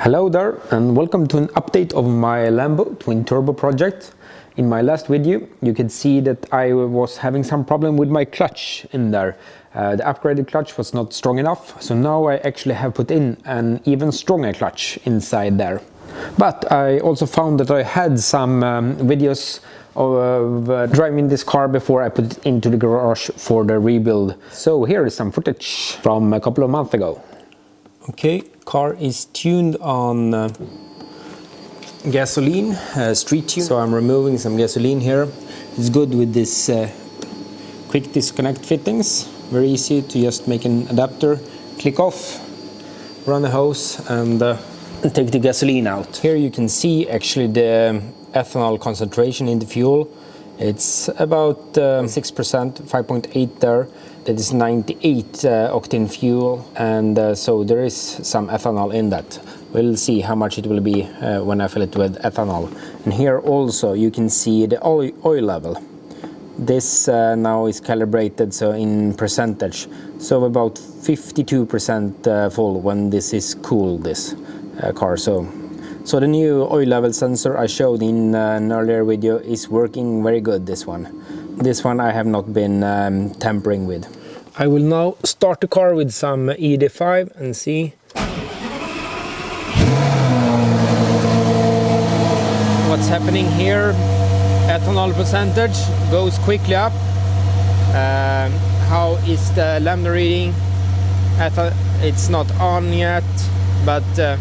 Hello there and welcome to an update of my Lambo Turbo Project. In my last video you could see that I was having some problem with my clutch in there. The upgraded clutch was not strong enough, so now I actually have put in an even stronger clutch inside there. But I also found that I had some videos of driving this car before I put it into the garage for the rebuild. So here is some footage from a couple of months ago. Okay, car is tuned on gasoline, street tune. So I'm removing some gasoline here. It's good with this quick disconnect fittings. Very easy to just make an adapter, click off, run the hose and take the gasoline out. Here you can see actually the ethanol concentration in the fuel. It's about 6%, 5.8 there. That is 98 octane fuel, and so there is some ethanol in that. We'll see how much it will be when I fill it with ethanol. And here also you can see the oil level. This now is calibrated so in percentage, so about 52% full when this is cool, this car. So the new oil level sensor I showed in an earlier video is working very good, this one. This one I have not been tampering with. I will now start the car with some ED5 and see what's happening here. Ethanol percentage goes quickly up. How is the lambda reading? It's not on yet, but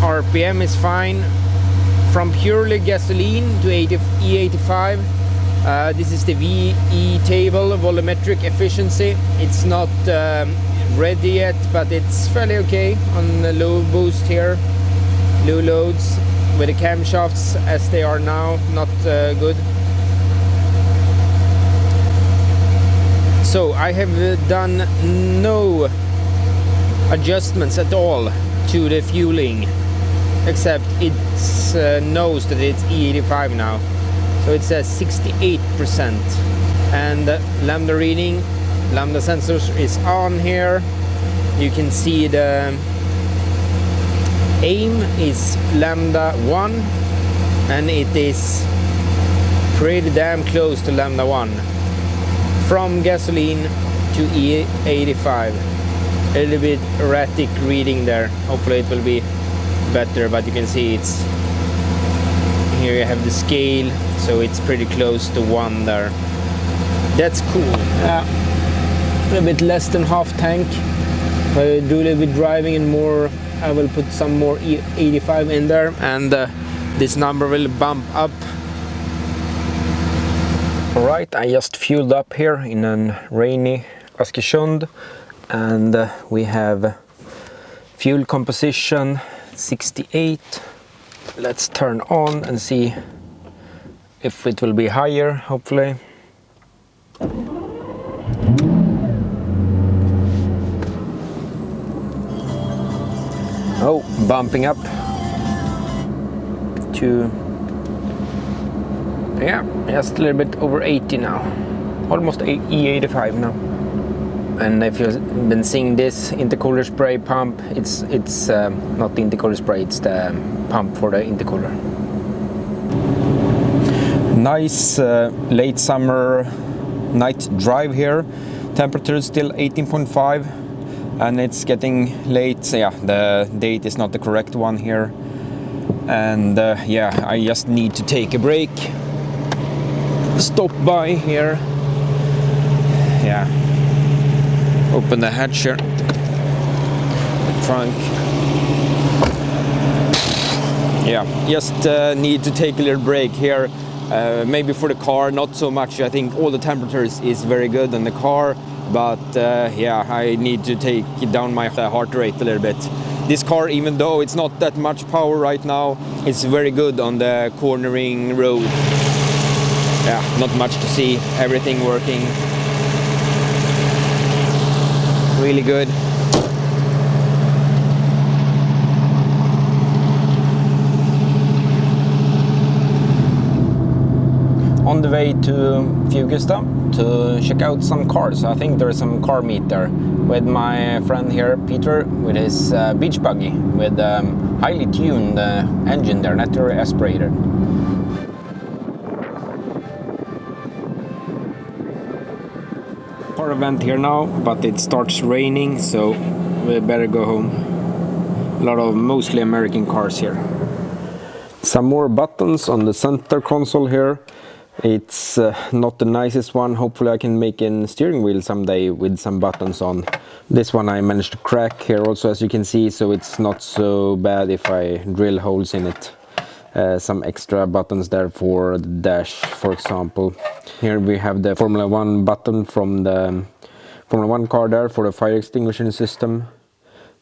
RPM is fine. From purely gasoline to E85, this is the VE table, volumetric efficiency. It's not ready yet, but it's fairly okay on the low boost here. Low loads with the camshafts as they are now, not good. So I have done no adjustments at all to the fueling, except it knows that it's E85 now, so it says 68%. And lambda reading, lambda sensors is on here. You can see the aim is lambda 1, and it is pretty damn close to lambda 1 from gasoline to E85. A little bit erratic reading there. Hopefully it will be better, but you can see it's here. You have the scale, so it's pretty close to 1 there. That's cool. A little bit less than half tank. If I do a little bit driving and more, I will put some more 85 in there, and this number will bump up. Alright, I just fueled up here in a rainy Askersund, and we have fuel composition 68. Let's turn on and see if it will be higher, hopefully. Oh, bumping up to, yeah, just a little bit over 80 now. Almost E85 now. And if you've been seeing this intercooler spray pump, it's not the intercooler spray, it's the pump for the intercooler. Nice late summer night drive here. Temperature is still 18.5 and it's getting late. So yeah, the date is not the correct one here. And yeah, I just need to take a break. Stop by here. Yeah. Open the hatch here, the trunk. Yeah, just need to take a little break here. Maybe for the car, not so much. I think all the temperatures is very good in the car, but yeah, I need to take down my heart rate a little bit. This car, even though it's not that much power right now, it's very good on the cornering road. Yeah, not much to see, everything working. Really good. On the way to Fjugesta to check out some cars. I think there's some car meet there. with my friend here, Peter, with his beach buggy with highly tuned engine there, naturally aspirated. Car event here now, but it starts raining, so we better go home. A lot of mostly American cars here. Some more buttons on the center console here. It's not the nicest one. Hopefully I can make a steering wheel someday with some buttons on. This one I managed to crack here also, as you can see, so it's not so bad if I drill holes in it. Some extra buttons there for the dash, for example. Here we have the Formula 1 button from the Formula 1 car there for the fire extinguishing system.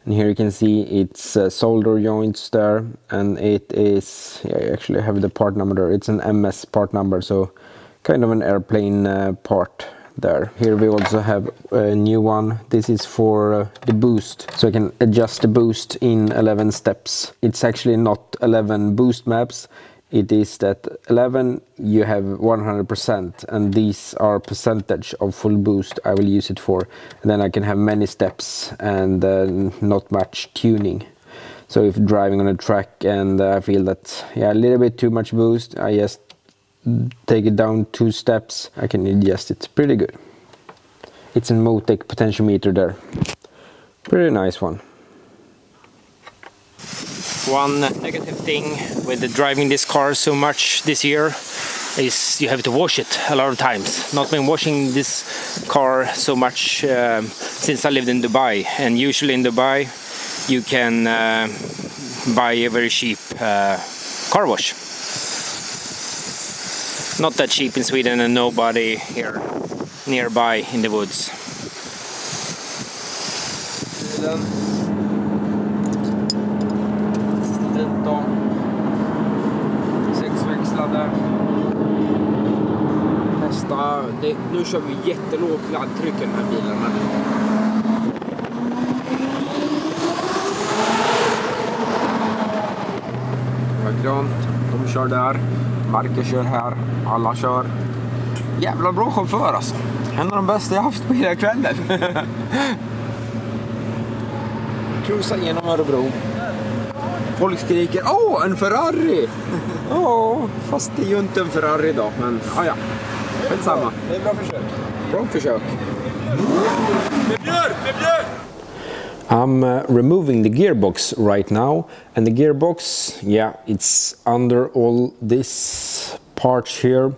And here you can see it's solder joints there, and it is, I actually have the part number there, it's an MS part number, so kind of an airplane part there. Here we also have a new one. This is for the boost, so I can adjust the boost in 11 steps. It's actually not 11 boost maps. It is that 11 you have 100%, and these are percentage of full boost I will use it for. And then I can have many steps and not much tuning. So if driving on a track and I feel that a little bit too much boost, I just take it down 2 steps. I can adjust it pretty good. It's a Motec potentiometer there. Pretty nice one. One negative thing with driving this car so much this year is you have to wash it a lot of times. Not been washing this car so much since I lived in Dubai, and usually in Dubai you can buy a very cheap car wash. Not that cheap in Sweden, and nobody here nearby in the woods. Testa, nu kör vi jättelågt laddtryck i den här bilen. Grönt, de kör där, Marke kör här, alla kör. Jävla bra chaufför alltså. En av de bästa jag haft på hela kvällen. Cruisa genom Örebro. Folk skriker, åh, en Ferrari! Ja, fast det är ju inte en Ferrari då, men ja, skitsamma. Det är bra försök. Bra försök. I'm removing the gearbox right now, and the gearbox, it's under all this parts here.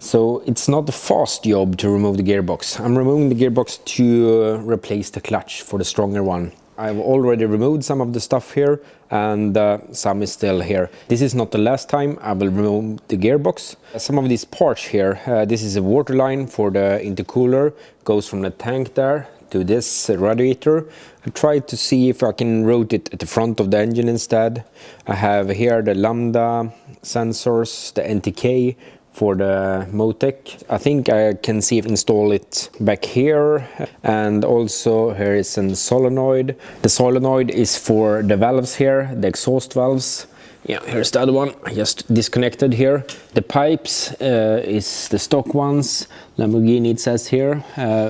So it's not a fast job to remove the gearbox. I'm removing the gearbox to replace the clutch for the stronger one. I've already removed some of the stuff here, and some is still here. This is not the last time I will remove the gearbox. Some of these parts here, this is a water line for the intercooler, goes from the tank there to this radiator. I tried to see if I can route it at the front of the engine instead. I have here the lambda sensors, the NTK for the Motec. I think I can see if install it back here, and also here is a solenoid. The solenoid is for the valves here, the exhaust valves. Yeah, here's the other one, I just disconnected here. The pipes is the stock ones, Lamborghini it says here,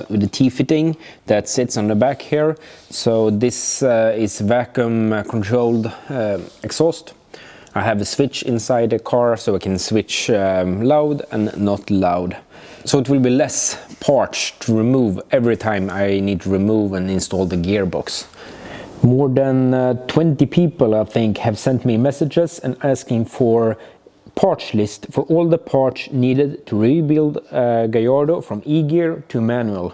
with the T-fitting that sits on the back here. So this is vacuum controlled exhaust. I have a switch inside the car, so I can switch loud and not loud. So it will be less parts to remove every time I need to remove and install the gearbox. More than 20 people, I think, have sent me messages and asking for parts list for all the parts needed to rebuild Gallardo from e-gear to manual.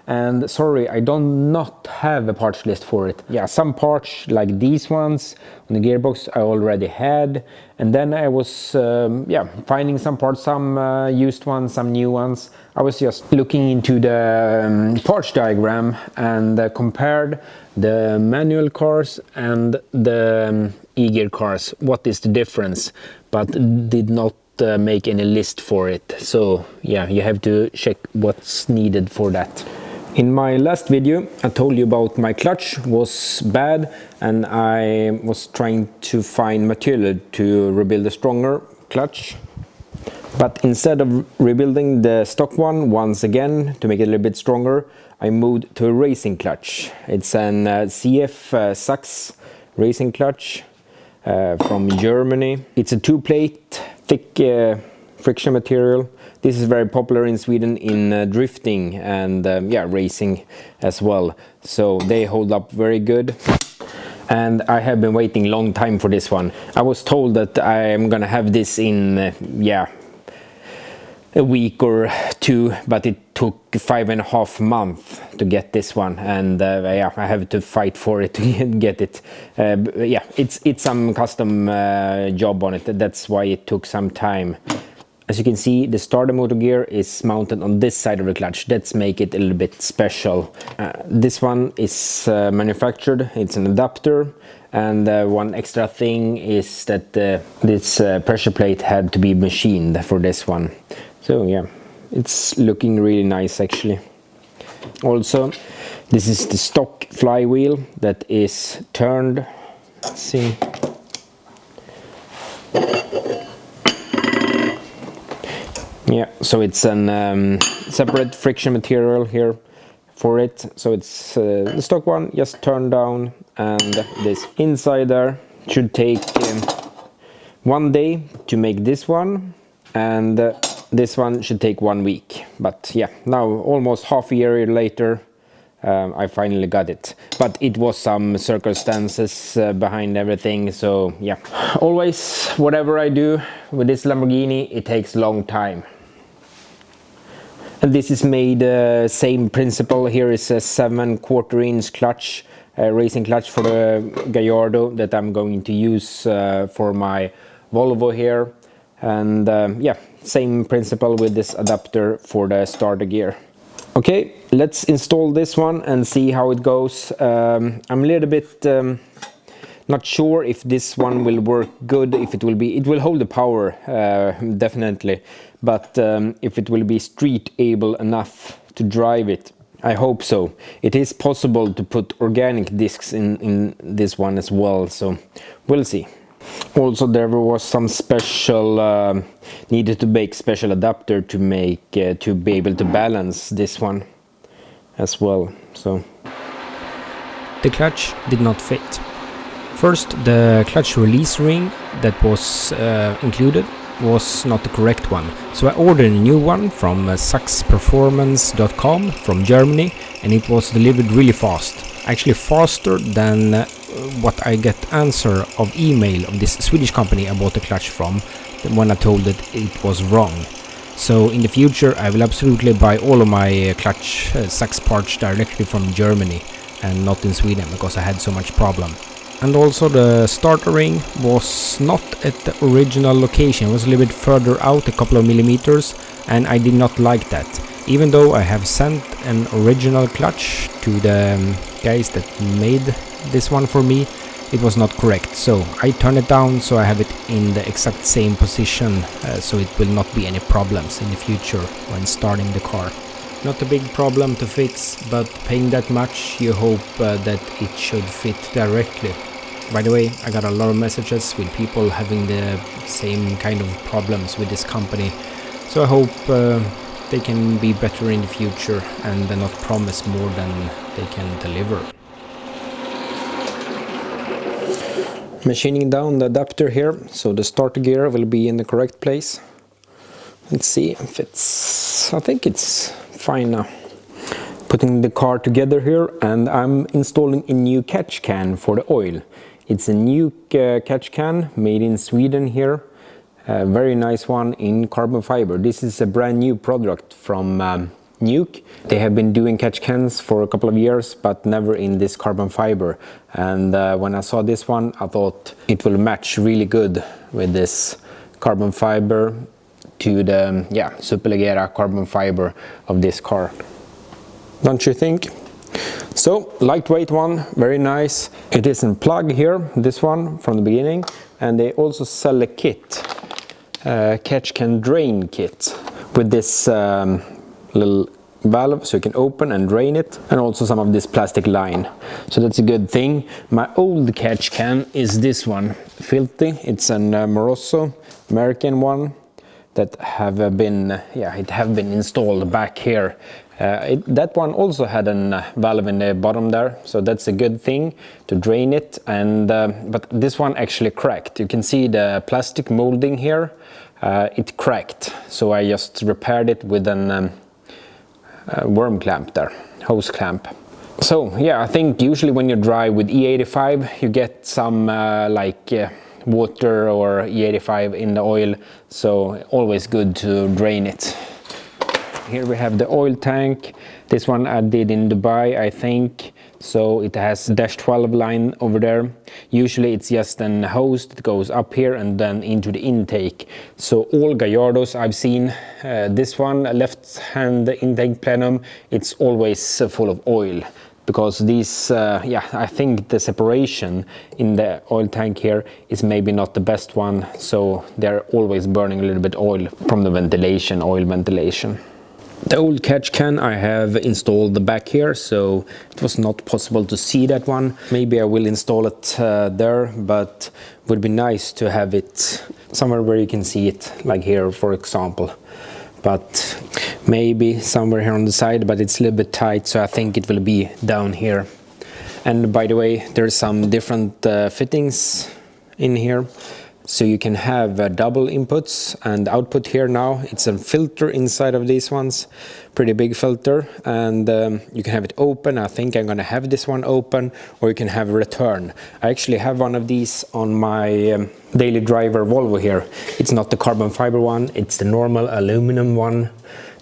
And sorry, I do not have a parts list for it. Yeah, some parts like these ones on the gearbox I already had, and then I was finding some parts, some used ones, some new ones. I was just looking into the parts diagram and compared the manual cars and the e-gear cars. What is the difference? But did not make any list for it. So yeah, you have to check what's needed for that. In my last video I told you about my clutch was bad, and I was trying to find material to rebuild a stronger clutch. But instead of rebuilding the stock one once again to make it a little bit stronger, I moved to a racing clutch. It's an CF Sachs racing clutch from Germany. It's a 2-plate thick friction material. This is very popular in Sweden in drifting and yeah, racing as well. So they hold up very good. And I have been waiting a long time for this one. I was told that I am gonna have this in yeah, a week or two, but it took 5.5 months to get this one, and yeah, I have to fight for it to get it. Yeah, it's some custom job on it. That's why it took some time. As you can see, the starter motor gear is mounted on this side of the clutch. That's make it a little bit special. This one is manufactured. It's an adapter, and one extra thing is that this pressure plate had to be machined for this one. So yeah, it's looking really nice actually. Also, this is the stock flywheel that is turned. Let's see. Yeah, so it's an separate friction material here for it. So it's the stock one just turned down, and this inside there should take 1 day to make this one, and this one should take 1 week. But yeah, now almost half a year later, I finally got it. But it was some circumstances behind everything, so yeah. Always, whatever I do with this Lamborghini, it takes a long time. And this is made same principle. Here is a 7/4 inch clutch, racing clutch for the Gallardo that I'm going to use for my Volvo here. And yeah, same principle with this adapter for the starter gear. Okay, let's install this one and see how it goes. I'm a little bit not sure if this one will work good, if it will hold the power definitely, but if it will be street able enough to drive it. I hope so. It is possible to put organic discs in this one as well, so we'll see. Also, there was some special needed to make special adapter to make to be able to balance this one as well. So the clutch did not fit. First, the clutch release ring that was included was not the correct one, so I ordered a new one from saxperformance.com from Germany, and it was delivered really fast, actually faster than what I get answer of email of this Swedish company I bought the clutch from when I told that it was wrong. So in the future I will absolutely buy all of my clutch Sax parts directly from Germany and not in Sweden, because I had so much problem. And also the starter ring was not at the original location, it was a little bit further out, a couple of millimeters, and I did not like that. Even though I have sent an original clutch to the guys that made this one for me, it was not correct. So I turned it down so I have it in the exact same position, so it will not be any problems in the future when starting the car. Not a big problem to fix, but paying that much, you hope that it should fit directly. By the way, I got a lot of messages with people having the same kind of problems with this company, so I hope they can be better in the future and not promise more than they can deliver. Machining down the adapter here, so the starter gear will be in the correct place. Let's see if it's... I think it's fine now. Putting the car together here, and I'm installing a new catch can for the oil. It's a Nuke catch can made in Sweden here. A very nice one in carbon fiber. This is a brand new product from Nuke. They have been doing catch cans for a couple of years, but never in this carbon fiber. And when I saw this one, I thought it will match really good with this carbon fiber to the Superleggera carbon fiber of this car. Don't you think? So, lightweight one, very nice. It is in plug here, this one from the beginning, and they also sell a kit, catch can drain kit, with this little valve so you can open and drain it, and also some of this plastic line. So that's a good thing. My old catch can is this one, filthy. It's an Moroso, American one, that have been installed back here. That one also had a valve in the bottom there, so that's a good thing to drain it. And but this one actually cracked. You can see the plastic molding here. It cracked, so I just repaired it with an worm clamp there, hose clamp. So yeah, I think usually when you drive with E85 you get some water or E85 in the oil, so always good to drain it. Here we have the oil tank. This one I did in Dubai, I think, so it has -12 line over there. Usually it's just a hose that goes up here and then into the intake. So all Gallardos I've seen, this one left hand intake plenum, it's always full of oil, because these I think the separation in the oil tank here is maybe not the best one, so they're always burning a little bit oil from the ventilation, oil ventilation. The old catch can I have installed the back here, so it was not possible to see that one. Maybe I will install it there, but it would be nice to have it somewhere where you can see it, like here for example. But maybe somewhere here on the side, but it's a little bit tight, so I think it will be down here. And by the way, there's some different fittings in here. So you can have double inputs and output here now. It's a filter inside of these ones, pretty big filter, and you can have it open. I think I'm gonna have this one open, or you can have return. I actually have one of these on my daily driver Volvo here. It's not the carbon fiber one, it's the normal aluminum one.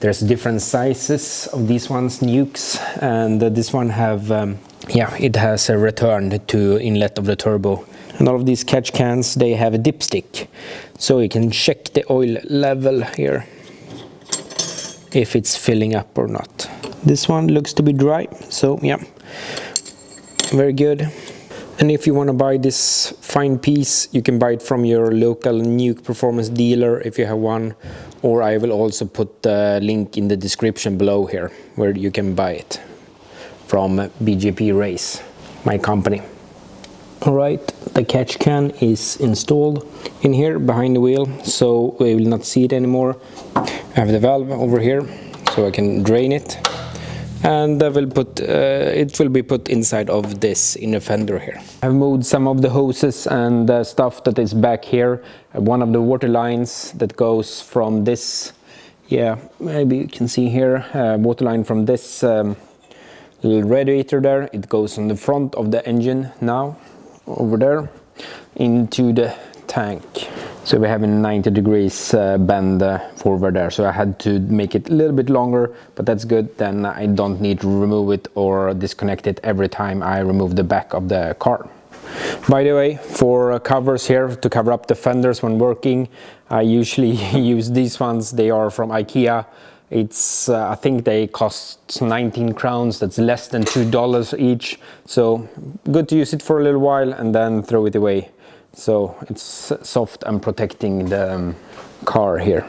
There's different sizes of these ones, Nukes, and this one have, it has a return to inlet of the turbo. And all of these catch cans, they have a dipstick, so you can check the oil level here, if it's filling up or not. This one looks to be dry, so yeah, very good. And if you want to buy this fine piece, you can buy it from your local Nuke performance dealer if you have one, or I will also put the link in the description below here, where you can buy it from BGP Race, my company. Alright, the catch can is installed in here behind the wheel, so we will not see it anymore. I have the valve over here, so I can drain it, and I will put it will be put inside of this inner fender here. I've moved some of the hoses and stuff that is back here. One of the water lines that goes from this, maybe you can see here, water line from this little radiator there. It goes on the front of the engine now, over there, into the tank. So we have a 90 degrees bend forward there, so I had to make it a little bit longer, but that's good, then I don't need to remove it or disconnect it every time I remove the back of the car. By the way, for covers here to cover up the fenders when working, I usually use these ones. They are from IKEA. It's I think they cost 19 crowns, that's less than $2 each, so good to use it for a little while and then throw it away. So it's soft and protecting the car here.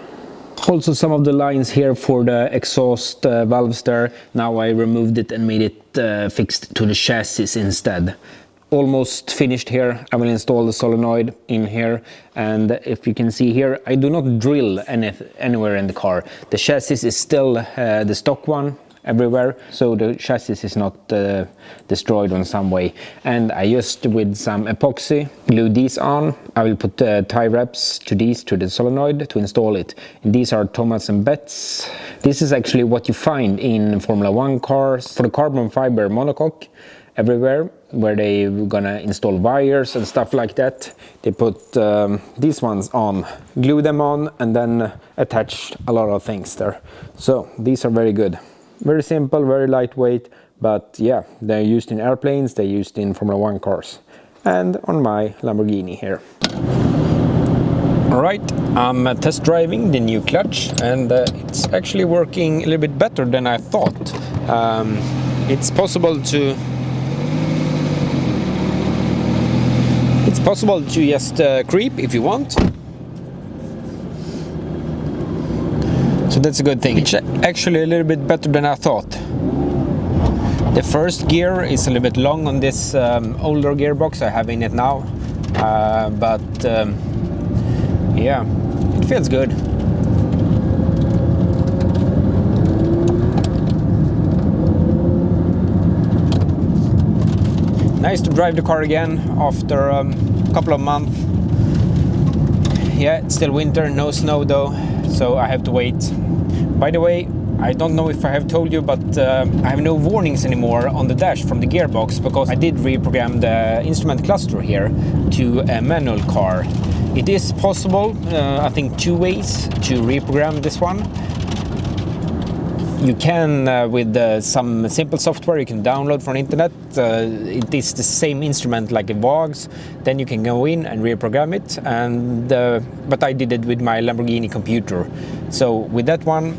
Also some of the lines here for the exhaust valves there, now I removed it and made it fixed to the chassis instead. Almost finished here. I will install the solenoid in here, and if you can see here, I do not drill anywhere in the car. The chassis is still the stock one everywhere, so the chassis is not destroyed in some way. And I just, with some epoxy, glue these on. I will put tie wraps to these, to the solenoid, to install it. And these are Thomas & Betts. This is actually what you find in Formula 1 cars for the carbon fiber monocoque. Everywhere where they're gonna install wires and stuff like that, they put these ones on, glue them on, and then attach a lot of things there. So these are very good, very simple, very lightweight, but yeah, they're used in airplanes, they're used in Formula 1 cars, and on my Lamborghini here. Alright, I'm test driving the new clutch, and it's actually working a little bit better than I thought. It's possible to just creep if you want. So that's a good thing. It's actually a little bit better than I thought. The first gear is a little bit long on this older gearbox I have in it now, but yeah, it feels good. Nice to drive the car again after a couple of months. Yeah, it's still winter, no snow though, so I have to wait. By the way, I don't know if I have told you, but I have no warnings anymore on the dash from the Gearbox because I did reprogram the instrument cluster here to a manual car. It is possible, I think 2 ways to reprogram this one. You can, with some simple software you can download from the internet. It is the same instrument like a Vox. Then you can go in and reprogram it. And but I did it with my Lamborghini computer. So with that one,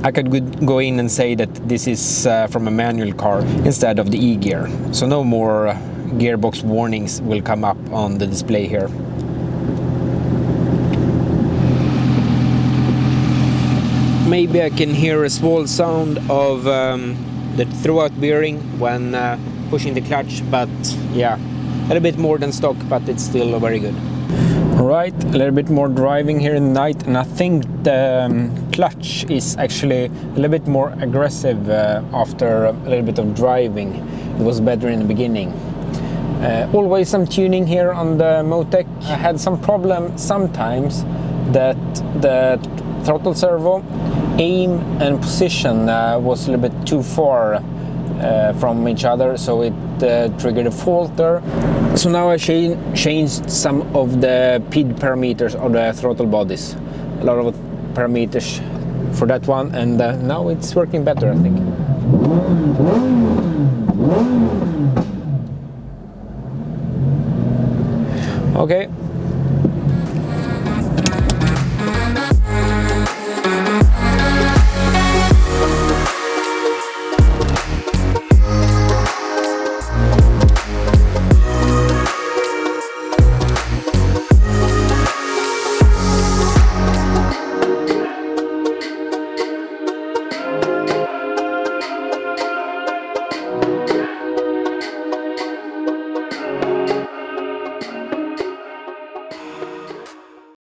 I could go in and say that this is from a manual car instead of the e-gear. So no more Gearbox warnings will come up on the display here. Maybe I can hear a small sound of the throughout bearing when pushing the clutch, but yeah, a little bit more than stock, but it's still very good. Alright, a little bit more driving here in the night, and I think the clutch is actually a little bit more aggressive after a little bit of driving. It was better in the beginning. Always some tuning here on the Motec. I had some problem sometimes that the throttle servo aim and position was a little bit too far from each other, so it triggered a fault there. So now I changed some of the PID parameters of the throttle bodies, a lot of parameters for that one, and now it's working better, I think. Okay,